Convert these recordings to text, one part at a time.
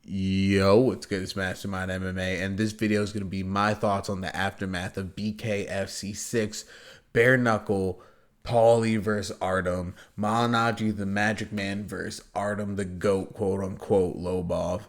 Yo, what's good? It's Mastermind MMA, and this video is going to be my thoughts on the aftermath of BKFC 6, Bare Knuckle, Paulie versus Artem, Malignaggi the Magic Man versus Artem the GOAT, quote unquote, Lobov.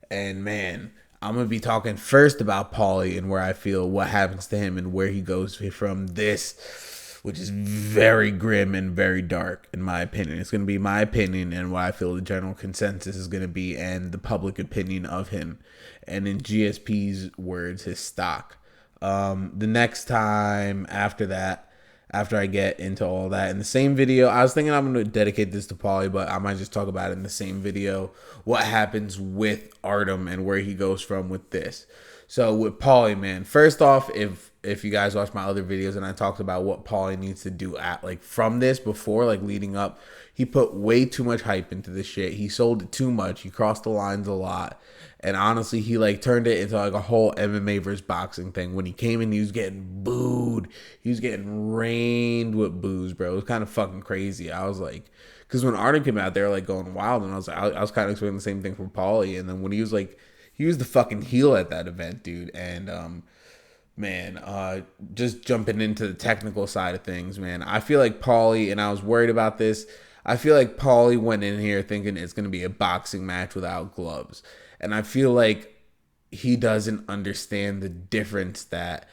And man, I'm going to be talking first about Paulie and where I feel what happens to him and where he goes from this, which is very grim and very dark, in my opinion. It's going to be my opinion and what I feel the general consensus is going to be and the public opinion of him. And in GSP's words, his stock. The next time after that, after I get into all that in the same video, I was thinking I'm going to dedicate this to Paulie, but I might just talk about it in the same video, what happens with Artem and where he goes from with this. So with Paulie, man, first off, if you guys watch my other videos and I talked about what Paulie needs to do at like from this before, like leading up, he put way too much hype into this shit. He sold it too much. He crossed the lines a lot. And honestly, he like turned it into like a whole MMA versus boxing thing. When he came in, he was getting booed. He was getting rained with boos, bro. It was kind of fucking crazy. I was like, because when Artem came out, they were like going wild, and I was like, I was kind of expecting the same thing from Paulie. And then when he was like, he was the fucking heel at that event, dude. And man, just jumping into the technical side of things, man. I feel like Paulie, and I was worried about this. I feel like Paulie went in here thinking it's going to be a boxing match without gloves. And I feel like he doesn't understand the difference that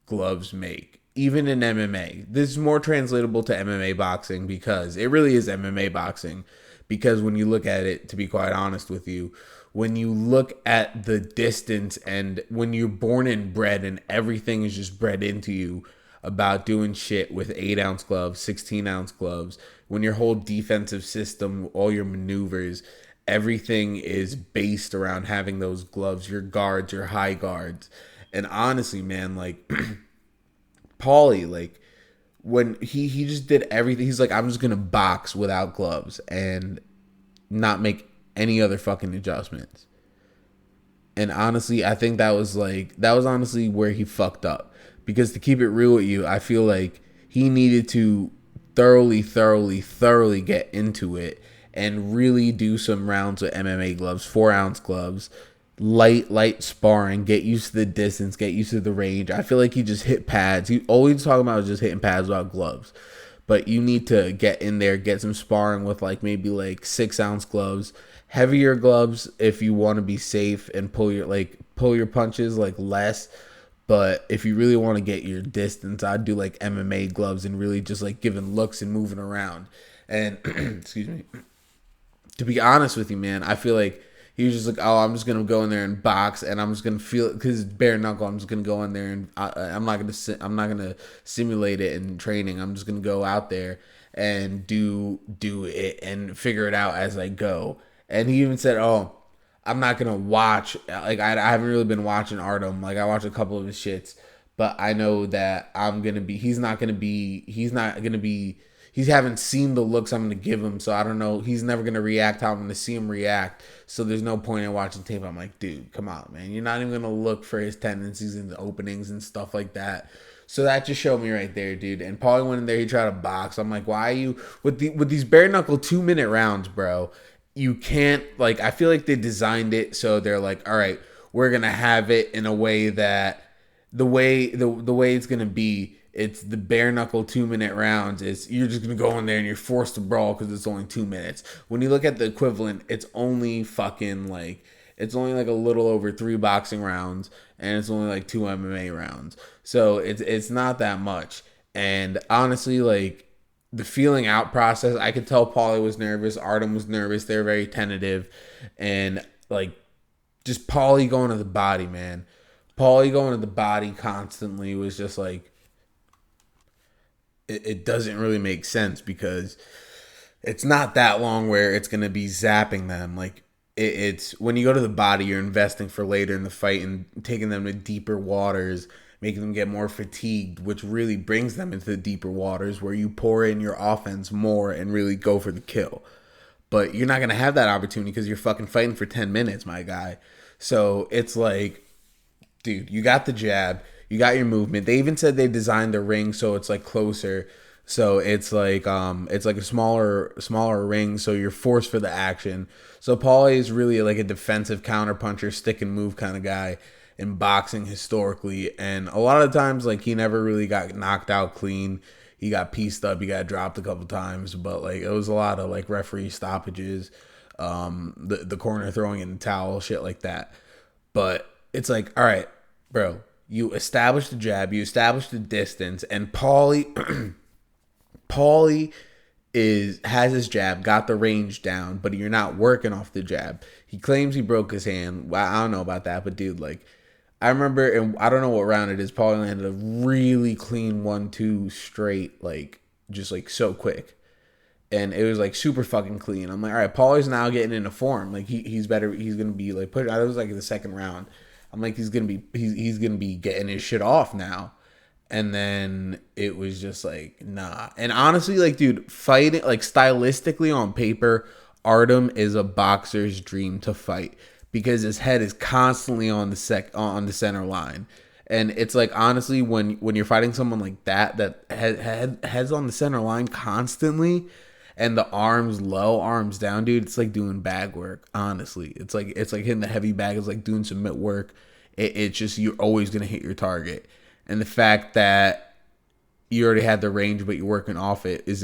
gloves make. Even in MMA. This is more translatable to MMA boxing because it really is MMA boxing. Because when you look at it, to be quite honest with you, when you look at the distance and when you're born and bred and everything is just bred into you about doing shit with 8-ounce gloves, 16-ounce gloves, when your whole defensive system, all your maneuvers, everything is based around having those gloves, your guards, your high guards. And honestly, man, like Paulie, like when he just did everything, he's like, I'm just gonna box without gloves and not make any other fucking adjustments. And honestly, I think that was honestly where he fucked up. Because to keep it real with you, I feel like he needed to thoroughly get into it and really do some rounds with MMA gloves, 4-ounce gloves, light sparring, get used to the distance, get used to the range. I feel like he just hit pads. He always talking about just hitting pads without gloves. But you need to get in there, get some sparring with like maybe like 6-ounce gloves, heavier gloves if you want to be safe and pull your punches like less. But if you really want to get your distance, I'd do like MMA gloves and really just like giving looks and moving around. And excuse me. To be honest with you, man, I feel like he was just like, oh, I'm just gonna go in there and box, and I'm just gonna feel it because it's bare knuckle. I'm just gonna go in there and I'm not gonna simulate it in training. I'm just gonna go out there and do it and figure it out as I go. And he even said, oh, I'm not gonna watch. Like I haven't really been watching Artem. Like I watched a couple of his shits, but I know that He's not gonna be. He haven't seen the looks I'm going to give him, so I don't know. He's never going to react how I'm going to see him react, so there's no point in watching tape. I'm like, dude, come on, man. You're not even going to look for his tendencies and the openings and stuff like that. So that just showed me right there, dude. And Paulie went in there, he tried to box. I'm like, why are you, with these bare knuckle 2-minute rounds, bro, you can't, like, I feel like they designed it so they're like, all right, we're going to have it in a way that the way it's going to be, it's the bare knuckle 2-minute rounds. It's you're just gonna go in there and you're forced to brawl because it's only 2 minutes. When you look at the equivalent, it's only like a little over 3 boxing rounds and it's only like 2 MMA rounds. So it's not that much. And honestly, like the feeling out process, I could tell Paulie was nervous, Artem was nervous. They're very tentative, and like just Paulie going to the body, man. Paulie going to the body constantly was just like. It doesn't really make sense because it's not that long where it's going to be zapping them. Like it's when you go to the body, you're investing for later in the fight and taking them to deeper waters, making them get more fatigued, which really brings them into the deeper waters where you pour in your offense more and really go for the kill. But you're not going to have that opportunity because you're fucking fighting for 10 minutes, my guy. So it's like, dude, you got the jab. You got your movement. They even said they designed the ring so it's like closer So it's like a smaller ring, so you're forced for the action. So Paulie is really like a defensive counterpuncher, stick and move kind of guy in boxing historically, and a lot of times like he never really got knocked out clean. He got pieced up, he got dropped a couple times, but like it was a lot of like referee stoppages, the corner throwing in the towel, shit like that. But it's like, all right, bro, you established the jab, you established the distance, and Paulie has his jab, got the range down, but you're not working off the jab. He claims he broke his hand. Well, I don't know about that, but dude, like I remember, and I don't know what round it is. Paulie landed a really clean 1-2 straight, like just like so quick, and it was like super fucking clean. I'm like, all right, Paulie's now getting into form. Like he's better. He's gonna be like put. I was like in the second round. I'm like he's gonna be getting his shit off now. And then it was just like, nah. And honestly, like, dude, fighting, like, stylistically on paper, Artem is a boxer's dream to fight because his head is constantly on the center line. And it's like, honestly, when you're fighting someone like that head's on the center line constantly and the arms low, arms down, dude, it's like doing bag work, honestly. It's like hitting the heavy bag. It's like doing some mitt work. It's just, you're always going to hit your target. And the fact that you already had the range, but you're working off it is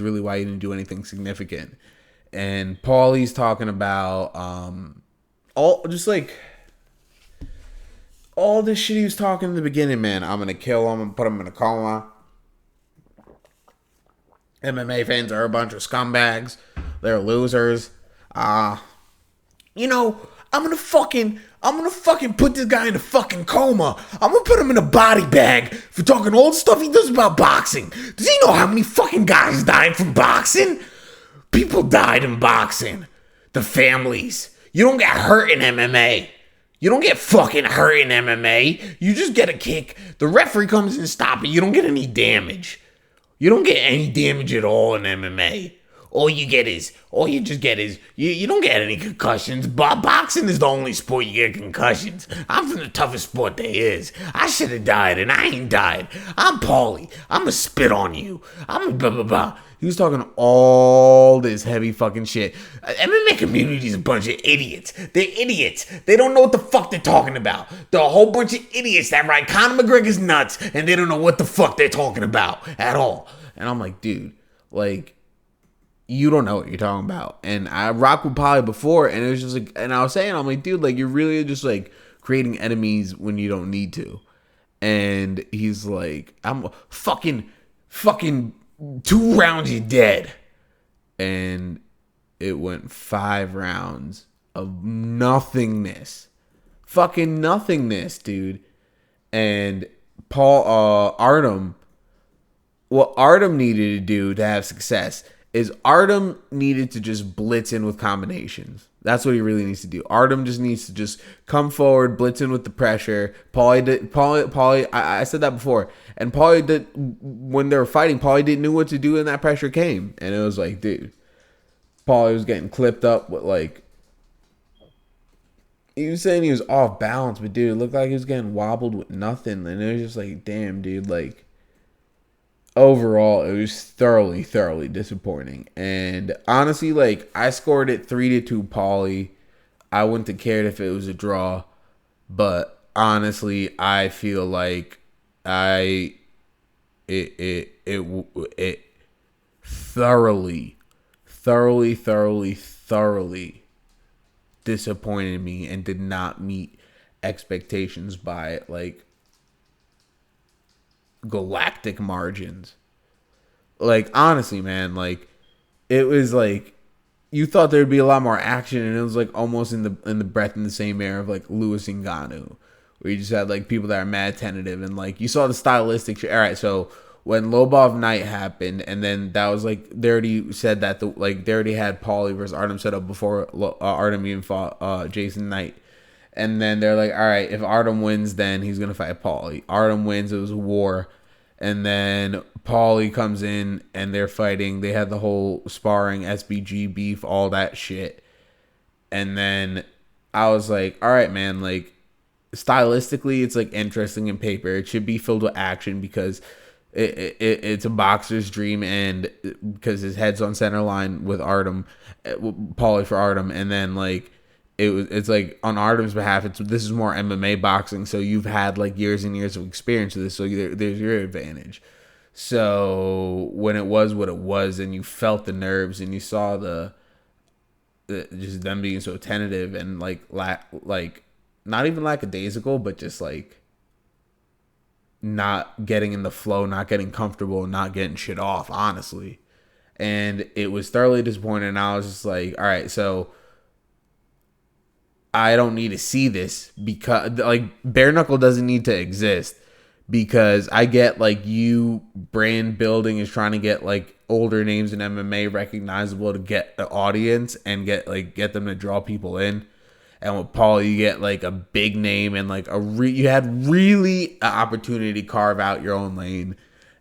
really why you didn't do anything significant. And Paulie's talking about all this shit he was talking in the beginning, man. I'm gonna kill him and put him in a coma. MMA fans are a bunch of scumbags. They're losers. You know, I'm gonna fucking put this guy in a fucking coma. I'm gonna put him in a body bag for talking all the stuff he does about boxing. Does he know how many fucking guys died from boxing? People died in boxing. The families. You don't get hurt in MMA. You don't get fucking hurt in MMA. You just get a kick. The referee comes and stops it. You don't get any damage. You don't get any damage at all in MMA. All you just get is, you don't get any concussions. Boxing is the only sport you get concussions. I'm from the toughest sport there is. I should have died, and I ain't died. I'm Paulie. I'm gonna spit on you. I'm a blah, blah, blah. He was talking all this heavy fucking shit. MMA community is a bunch of idiots. They're idiots. They don't know what the fuck they're talking about. They're a whole bunch of idiots that ride Conor McGregor's nuts, and they don't know what the fuck they're talking about at all. And I'm like, dude, like, you don't know what you're talking about. And I rocked with Paulie before, and it was just like, and I was saying, I'm like, dude, like, you're really just like creating enemies when you don't need to. And he's like, I'm fucking 2 rounds, you're dead. And it went 5 rounds of nothingness. Fucking nothingness, dude. And Artem, what Artem needed to do to have success is Artem needed to just blitz in with combinations. That's what he really needs to do. Artem just needs to just come forward, blitz in with the pressure. Paulie, I said that before. And Paulie did, when they were fighting, Paulie didn't know what to do when that pressure came. And it was like, dude, Paulie was getting clipped up with like, he was saying he was off balance, but dude, it looked like he was getting wobbled with nothing. And it was just like, damn, dude, like, overall, it was thoroughly disappointing. And honestly, like, I scored it 3-2 Paulie. I wouldn't have cared if it was a draw. But honestly, I feel like it thoroughly disappointed me and did not meet expectations by like galactic margins. Like, honestly, man, like, it was like you thought there'd be a lot more action, and it was like almost in the breath in the same air of like Louis Ngannou, where you just had like people that are mad tentative, and like you saw the stylistic shit. All right, so when Lobov night happened, and then that was like they already said that they already had Paulie versus Artem set up before Artem even fought Jason Knight. And then they're like, all right, if Artem wins, then he's going to fight Paulie. Artem wins, it was a war. And then Paulie comes in, and they're fighting. They had the whole sparring, SBG beef, all that shit. And then I was like, all right, man, like, stylistically, it's, like, interesting in paper. It should be filled with action because It's a boxer's dream, and because his head's on center line with Artem, Paulie for Artem, and then like it's like on Artem's behalf. This is more MMA boxing, so you've had like years and years of experience with this, so there's your advantage. So when it was what it was, and you felt the nerves, and you saw the just them being so tentative and like not even lackadaisical, but just like not getting in the flow, not getting comfortable, not getting shit off, honestly. And it was thoroughly disappointing. And I was just like, all right, so I don't need to see this, because like bare knuckle doesn't need to exist, because I get like you brand building is trying to get like older names in MMA recognizable to get the audience and get them to draw people in. And with Paul, you get like a big name and like you had really an opportunity to carve out your own lane.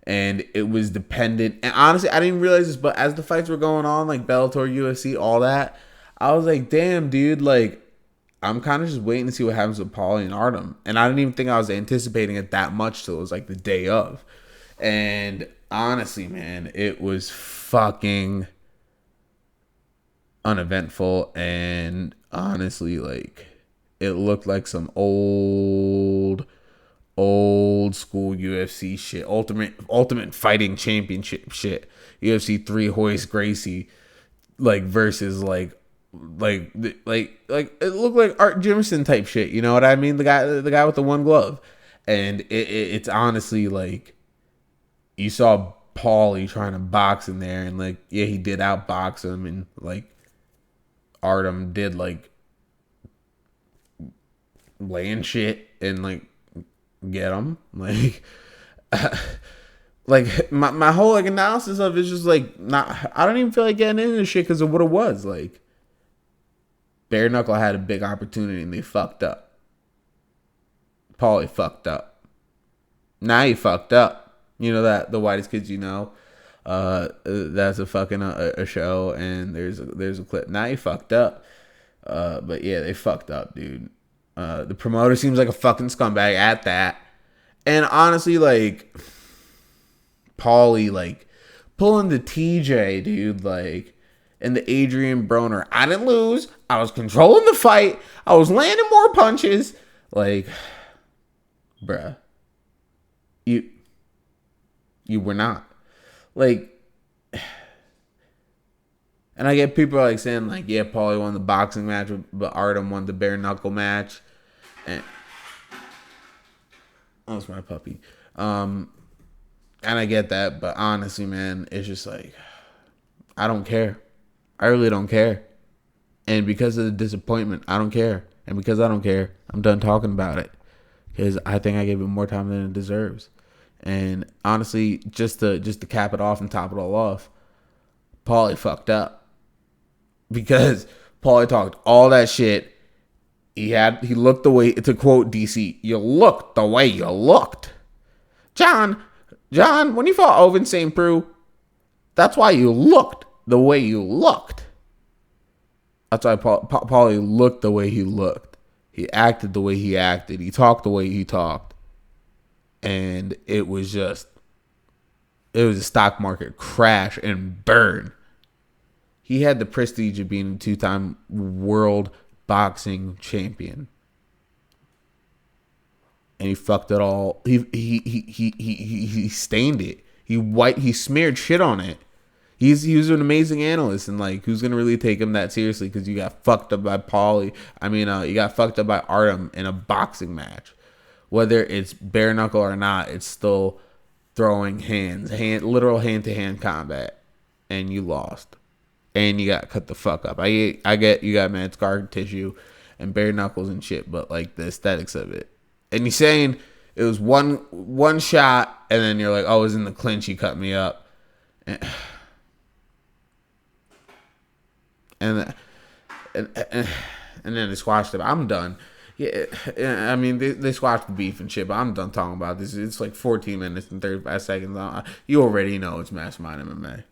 And it was dependent. And honestly, I didn't realize this, but as the fights were going on, like Bellator, UFC, all that, I was like, damn, dude, like, I'm kind of just waiting to see what happens with Paulie and Artem. And I didn't even think I was anticipating it that much till it was like the day of. And honestly, man, it was fucking uneventful. And honestly, like, it looked like some old school UFC shit. Ultimate Fighting Championship shit. UFC 3 Hoist Gracie, like, versus like it looked like Art Jimson type shit, you know what I mean? The guy with the one glove. And it's honestly like, you saw Paulie trying to box in there, and like, yeah, he did outbox him, and like Artem did like laying shit and like get him, like like my whole like analysis of it is just like, not, I don't even feel like getting into this shit because of what it was. Like, bare knuckle had a big opportunity and they fucked up. Paulie fucked up. Now you fucked up. You know that the whitest kids you know. That's a fucking a show, and there's a clip. Now you fucked up. But yeah, they fucked up, dude. The promoter seems like a fucking scumbag at that. And honestly, like, Paulie, like, pulling the TJ, dude, like, and the Adrian Broner. I didn't lose. I was controlling the fight. I was landing more punches. Like, bruh. You were not. Like, and I get people like saying, like, yeah, Paulie won the boxing match, but Artem won the bare knuckle match. And oh, it's my puppy. And I get that, but honestly, man, it's just like, I don't care. I really don't care. And because of the disappointment, I don't care. And because I don't care, I'm done talking about it, because I think I gave it more time than it deserves. And honestly, just to cap it off and top it all off, Paulie fucked up, because Paulie talked all that shit. He looked the way, to quote DC, you looked the way you looked. John, when you fought Ovince St. Preux, that's why you looked the way you looked. That's why Paulie looked the way he looked. He acted the way he acted. He talked the way he talked. And it was a stock market crash and burn. He had the prestige of being a 2-time world boxing champion, and he fucked it all. He stained it. He smeared shit on it. He was an amazing analyst, and like, who's gonna really take him that seriously? Because you got fucked up by Paulie. You got fucked up by Artem in a boxing match. Whether it's bare knuckle or not, it's still throwing literal hand to hand combat, and you lost, and you got cut the fuck up. I get you got mad scar tissue and bare knuckles and shit, but like, the aesthetics of it, and you're saying it was one shot, and then you're like, oh, it was in the clinch, he cut me up, and then they squashed it. I'm done. Yeah, I mean, they squashed the beef and shit, but I'm done talking about this. It's like 14 minutes and 35 seconds. You already know it's Mastermind MMA.